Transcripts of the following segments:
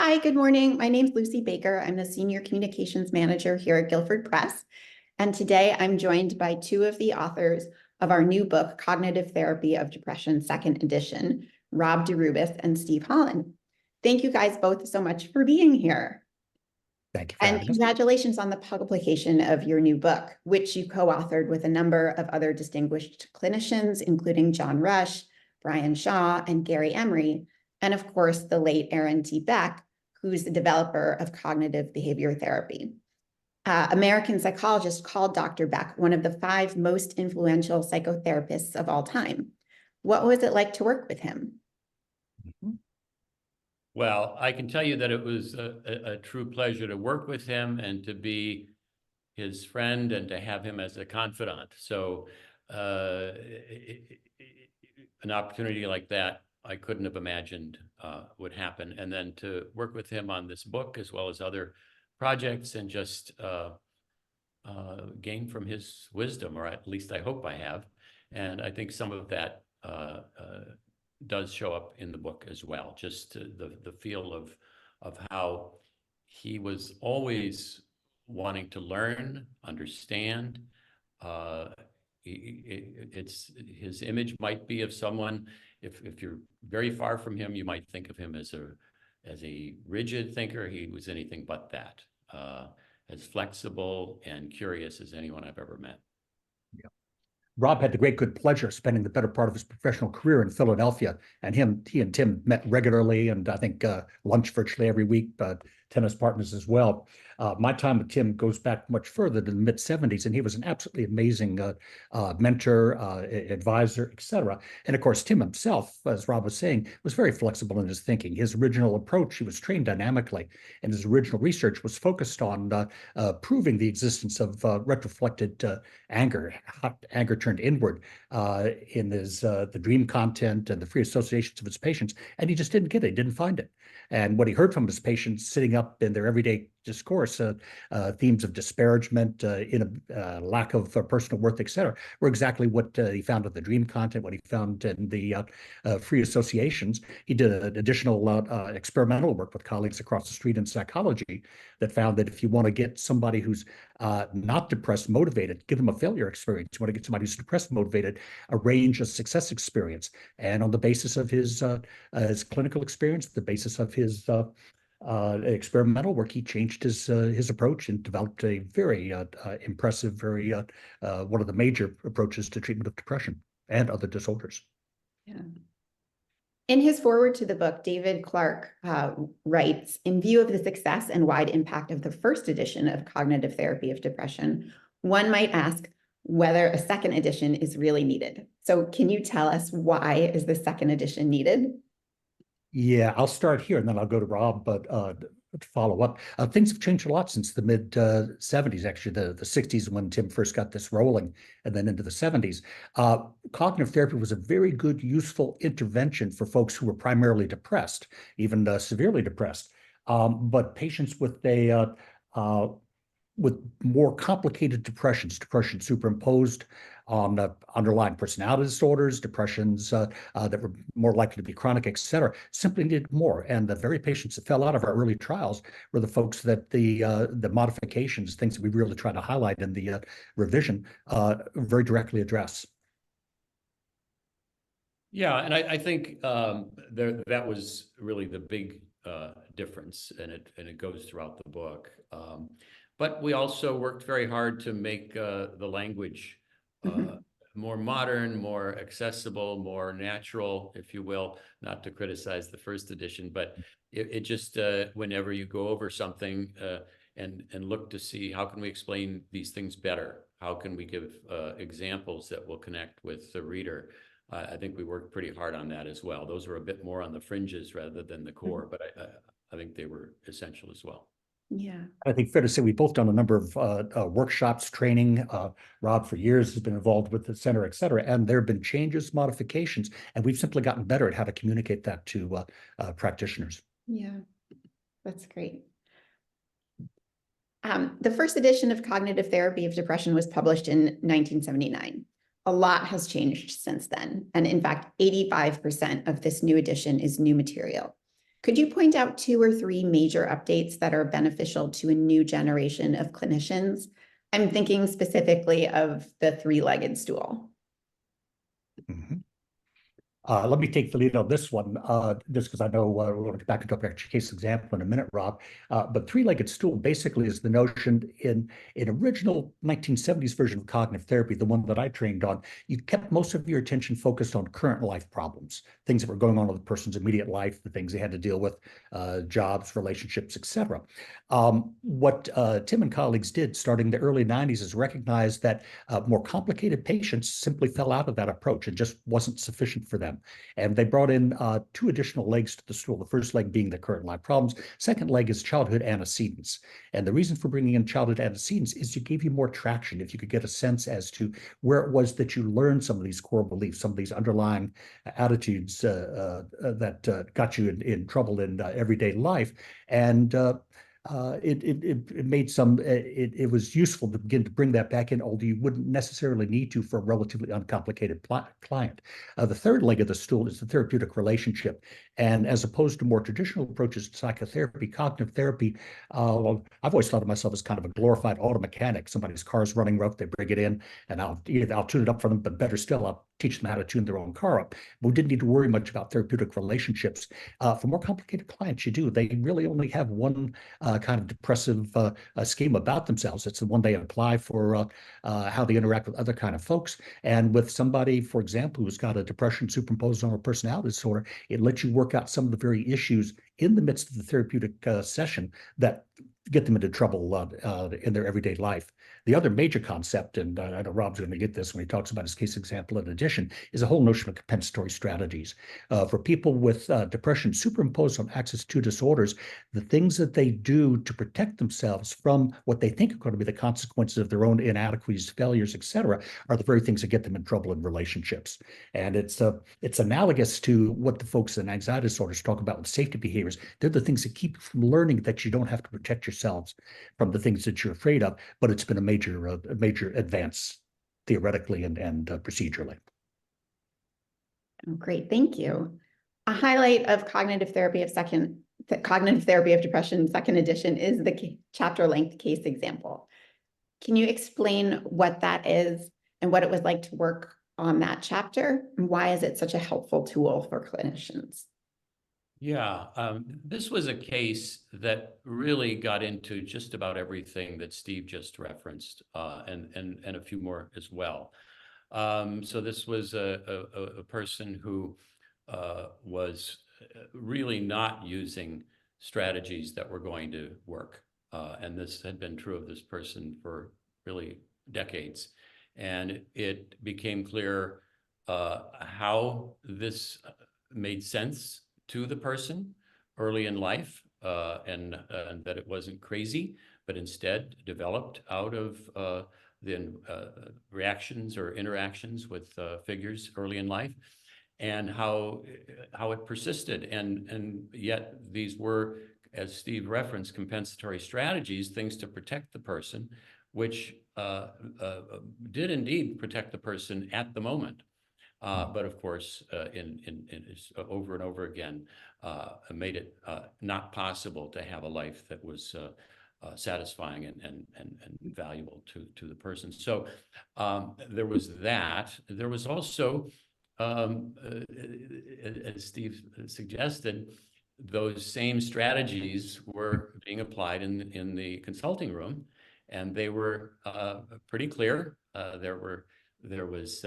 Hi, good morning. My name's Lucy Baker. I'm the Senior Communications Manager here at Guilford Press. And today I'm joined by two of the authors of our new book, Cognitive Therapy of Depression, second edition, Rob DeRubis and Steve Holland. Thank you guys both so much for being here. Thank you for And having us. congratulations on the publication of your new book, which you co-authored with a number of other distinguished clinicians, including John Rush, Brian Shaw, and Gary Emery, and of course, the late Aaron T. Beck, who's the developer of cognitive behavior therapy. American psychologists called Dr. Beck one of the 5 most influential psychotherapists of all time. What was it like to work with him? Well, I can tell you that it was a true pleasure to work with him and to be his friend and to have him as a confidant. So an opportunity like that, I couldn't have imagined would happen. And then to work with him on this book as well as other projects and just gain from his wisdom, or at least I hope I have. And I think some of that does show up in the book as well. Just the feel of how he was always wanting to learn, understand. It's his image might be of someone. If you're very far from him, you might think of him as a rigid thinker. He was anything but that. As flexible and curious as anyone I've ever met. Yeah. Rob had the great good pleasure of spending the better part of his professional career in Philadelphia, and he and Tim met regularly, and I think lunch virtually every week, tennis partners as well. My time with Tim goes back much further to the mid-'70s, and he was an absolutely amazing mentor, advisor, etc. And of course, Tim himself, as Rob was saying, was very flexible in his thinking. His original approach, he was trained dynamically, and his original research was focused on proving the existence of retroflected anger turned inward in his the dream content and the free associations of his patients, and he just didn't get it, he didn't find it. And what he heard from his patients sitting up in their everyday discourse, themes of disparagement, lack of personal worth, etc., were exactly what he found in the dream content, what he found in the free associations. He did an additional experimental work with colleagues across the street in psychology that found that if you want to get somebody who's not depressed motivated, give them a failure experience. You want to get somebody who's depressed motivated, arrange a success experience. And on the basis of his clinical experience, the basis of his experimental work, he changed his approach and developed a very impressive, very one of the major approaches to treatment of depression and other disorders. Yeah. In his foreword to the book, David Clark writes, in view of the success and wide impact of the first edition of Cognitive Therapy of Depression, one might ask whether a second edition is really needed. So can you tell us why is the second edition needed? Yeah, I'll start here and then I'll go to Rob, but to follow up. Things have changed a lot since the mid 70s, actually, the 60s when Tim first got this rolling, and then into the 70s. Cognitive therapy was a very good, useful intervention for folks who were primarily depressed, even severely depressed. But patients with more complicated depressions superimposed on underlying personality disorders, depressions that were more likely to be chronic, et cetera, simply needed more. And the very patients that fell out of our early trials were the folks that the modifications, things that we really try to highlight in the revision, very directly address. Yeah, and I think that was really the big difference, and it goes throughout the book. But we also worked very hard to make the language more modern, more accessible, more natural, if you will, not to criticize the first edition, but it just, whenever you go over something and look to see how can we explain these things better, how can we give examples that will connect with the reader, I think we worked pretty hard on that as well. Those were a bit more on the fringes rather than the core, but I think they were essential as well. Yeah. I think fair to say we've both done a number of workshops, training. Rob for years has been involved with the center, et cetera, and there have been changes, modifications, and we've simply gotten better at how to communicate that to practitioners. Yeah, that's great. The first edition of Cognitive Therapy of Depression was published in 1979. A lot has changed since then. And in fact, 85% of this new edition is new material. Could you point out 2 or 3 major updates that are beneficial to a new generation of clinicians? I'm thinking specifically of the three-legged stool. Mhm. Let me take the lead on this one, just because I know we're going to get back into a case example in a minute, Rob. But three-legged stool basically is the notion in original 1970s version of cognitive therapy, the one that I trained on. You kept most of your attention focused on current life problems, things that were going on in the person's immediate life, the things they had to deal with, jobs, relationships, etc. What Tim and colleagues did starting in the early 90s is recognize that more complicated patients simply fell out of that approach and just wasn't sufficient for them. And they brought in 2 additional legs to the stool. The first leg being the current life problems. Second leg is childhood antecedents. And the reason for bringing in childhood antecedents is to give you more traction. If you could get a sense as to where it was that you learned some of these core beliefs, some of these underlying attitudes that got you in trouble in everyday life. And it made some, it was useful to begin to bring that back in, although you wouldn't necessarily need to for a relatively uncomplicated client. The third leg of the stool is the therapeutic relationship. And as opposed to more traditional approaches to psychotherapy, cognitive therapy, well, I've always thought of myself as kind of a glorified auto mechanic. Somebody's car's running rough, they bring it in, and I'll tune it up for them, but better still, I'll teach them how to tune their own car up. But we didn't need to worry much about therapeutic relationships. For more complicated clients, you do. They really only have one kind of depressive scheme about themselves. It's the one they apply for how they interact with other kind of folks. And with somebody, for example, who's got a depression superimposed on a personality disorder, it lets you work out some of the very issues in the midst of the therapeutic session that get them into trouble in their everyday life. The other major concept, and I know Rob's going to get this when he talks about his case example in addition, is a whole notion of compensatory strategies. For people with depression superimposed on access to disorders, the things that they do to protect themselves from what they think are going to be the consequences of their own inadequacies, failures, etc., are the very things that get them in trouble in relationships. And it's analogous to what the folks in anxiety disorders talk about with safety behaviors. They're the things that keep you from learning that you don't have to protect yourselves from the things that you're afraid of, but it's been a major advance theoretically and procedurally. Oh, great, thank you. A highlight of cognitive therapy of depression, second edition, is the chapter-length case example. Can you explain what that is and what it was like to work on that chapter? And why is it such a helpful tool for clinicians? Yeah, this was a case that really got into just about everything that Steve just referenced, and a few more as well. So this was a person who was really not using strategies that were going to work. And this had been true of this person for really decades. And it became clear how this made sense to the person early in life, and that it wasn't crazy, but instead developed out of the reactions or interactions with figures early in life, and how it persisted. And yet these were, as Steve referenced, compensatory strategies, things to protect the person, which did indeed protect the person at the moment. But of course, over and over again, made it not possible to have a life that was satisfying and valuable to the person. So there was that. There was also, as Steve suggested, those same strategies were being applied in the consulting room, and they were pretty clear. There was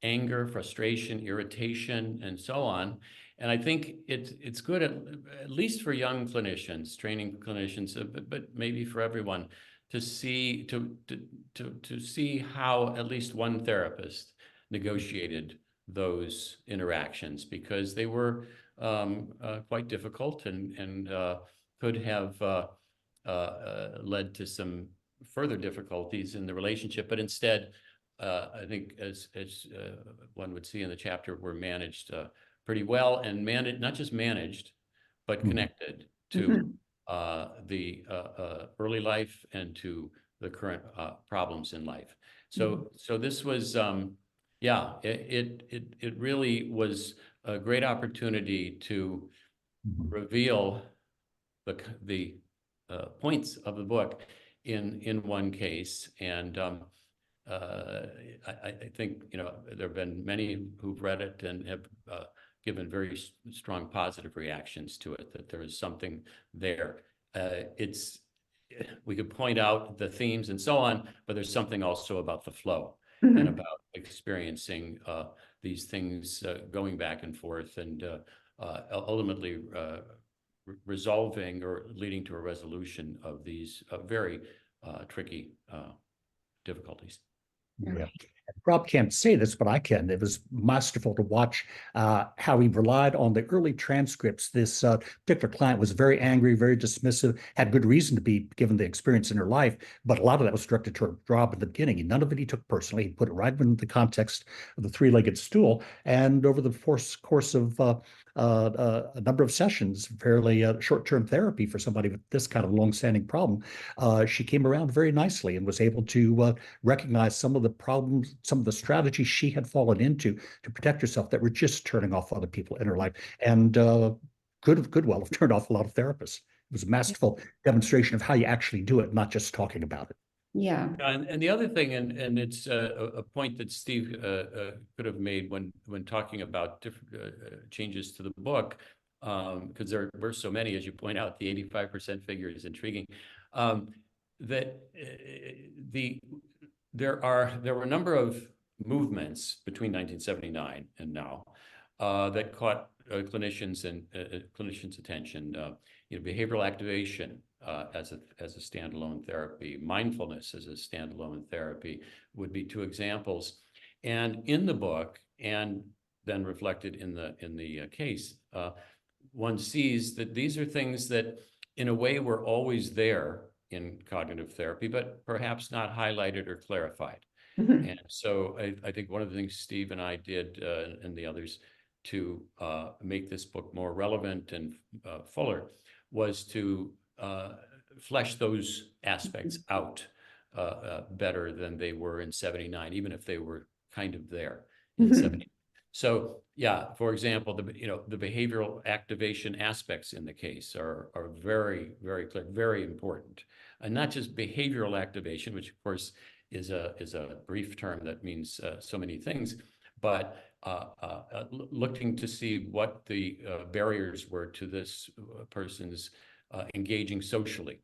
anger, frustration, irritation, and so on. And I think it's good, at least for young clinicians, training clinicians, but maybe for everyone, to see see how at least one therapist negotiated those interactions, because they were quite difficult and could have led to some further difficulties in the relationship. But instead, I think, as one would see in the chapter, were managed pretty well, and not just managed, but connected to the early life and to the current problems in life. So this was, yeah, it really was a great opportunity to reveal the points of the book in one case. And I think, you know, there have been many who've read it and have given very strong positive reactions to it, that there is something there. We could point out the themes and so on, but there's something also about the flow and about experiencing these things going back and forth and ultimately resolving or leading to a resolution of these very tricky difficulties. Yeah. Rob can't say this, but I can. It was masterful to watch how he relied on the early transcripts. This particular client was very angry, very dismissive, had good reason to be given the experience in her life, but a lot of that was directed toward Rob at the beginning. And none of it he took personally. He put it right in the context of the three-legged stool. And over the course of a number of sessions, fairly short-term therapy for somebody with this kind of long-standing problem, she came around very nicely and was able to recognize some of the problems, some of the strategies she had fallen into to protect herself that were just turning off other people in her life, and could well have turned off a lot of therapists. It was a masterful demonstration of how you actually do it, not just talking about it. Yeah. And the other thing, and it's a point that Steve could have made when talking about different changes to the book, because there were so many, as you point out, the 85% figure is intriguing. That there were a number of movements between 1979 and now that caught clinicians' attention. You know, behavioral activation as a standalone therapy, mindfulness as a standalone therapy would be two examples. And in the book, and then reflected in the case, one sees that these are things that, in a way, were always there in cognitive therapy, but perhaps not highlighted or clarified. And so I think one of the things Steve and I did, and the others, to make this book more relevant and fuller, was to flesh those aspects out better than they were in 79, even if they were kind of there in 79. So yeah, for example, the behavioral activation aspects in the case are very, very clear, very important. And not just behavioral activation, which of course is a brief term that means so many things, but looking to see what the barriers were to this person's engaging socially.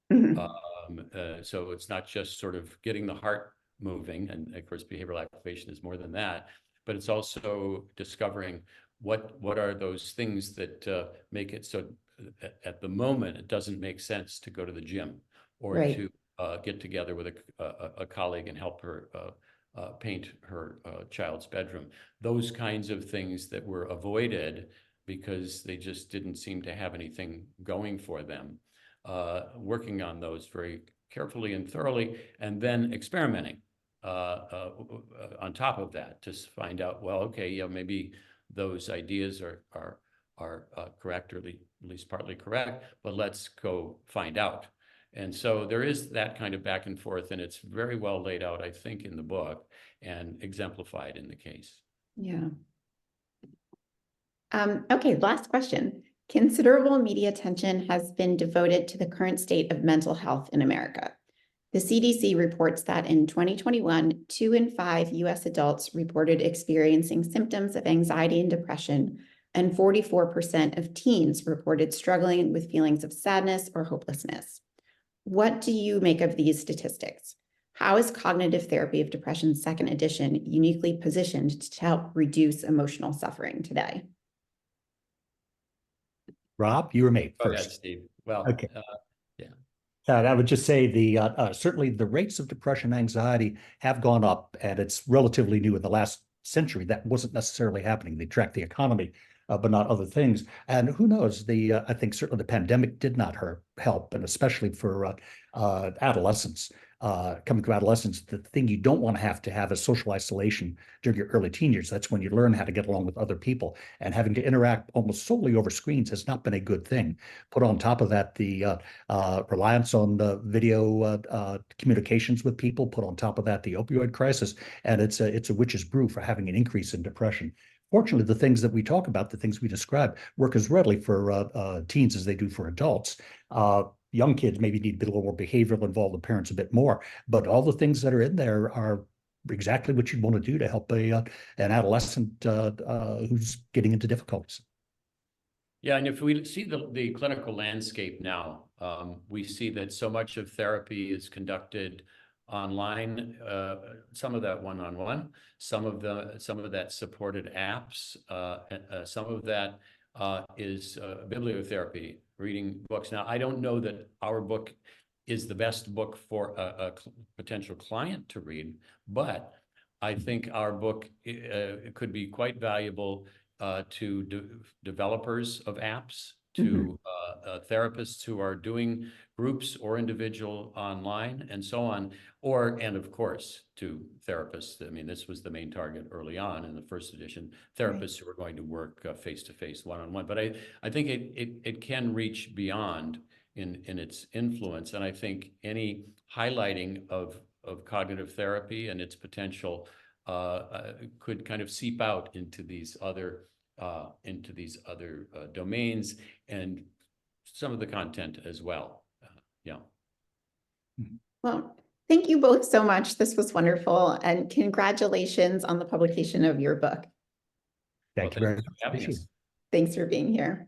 So it's not just sort of getting the heart moving, and of course behavioral activation is more than that, but it's also discovering what are those things that make it so at the moment it doesn't make sense to go to the gym or to get together with a colleague and help her paint her child's bedroom. Those kinds of things that were avoided because they just didn't seem to have anything going for them. Working on those very carefully and thoroughly, and then experimenting on top of that to find out, well, okay, yeah, maybe those ideas are correct, or at least partly correct, but let's go find out. And so there is that kind of back and forth, and it's very well laid out, I think, in the book and exemplified in the case. Yeah. Okay, last question. Considerable media attention has been devoted to the current state of mental health in America. The CDC reports that in 2021, 2 in 5 US adults reported experiencing symptoms of anxiety and depression, and 44% of teens reported struggling with feelings of sadness or hopelessness. What do you make of these statistics? How is cognitive therapy of depression second edition uniquely positioned to help reduce emotional suffering today? Rob, you were made first. Go ahead, Steve. Well, okay. Yeah. I would just say certainly the rates of depression and anxiety have gone up, and it's relatively new in the last century. That wasn't necessarily happening. They tracked the economy, but not other things. And who knows? I think certainly the pandemic did not help, and especially for adolescents. Coming to adolescence, the thing you don't want to have is social isolation during your early teen years. That's when you learn how to get along with other people, and having to interact almost solely over screens has not been a good thing. Put on top of that the reliance on video communications with people. Put on top of that the opioid crisis, and it's a witch's brew for having an increase in depression. fortunately, the things that we talk about, the things we describe, work as readily for teens as they do for adults. Young kids maybe need a bit more behavioral, involve the parents a bit more, but all the things that are in there are exactly what you'd want to do to help an adolescent who's getting into difficulties. Yeah, and if we see the clinical landscape now, we see that so much of therapy is conducted online, some of that one-on-one, some of that supported apps, some of that is bibliotherapy, reading books. Now, I don't know that our book is the best book for a potential client to read, but I think our book could be quite valuable to developers of apps, to therapists who are doing groups or individual online and so on, and of course to therapists. I mean, this was the main target early on in the first edition, therapists who are going to work face-to-face, one-on-one. But I think it can reach beyond in its influence. And I think any highlighting of cognitive therapy and its potential could kind of seep out into these other domains and some of the content as well. Yeah. Well, thank you both so much. This was wonderful, and congratulations on the publication of your book. Thank you very much. Thanks for having us. Thanks for being here.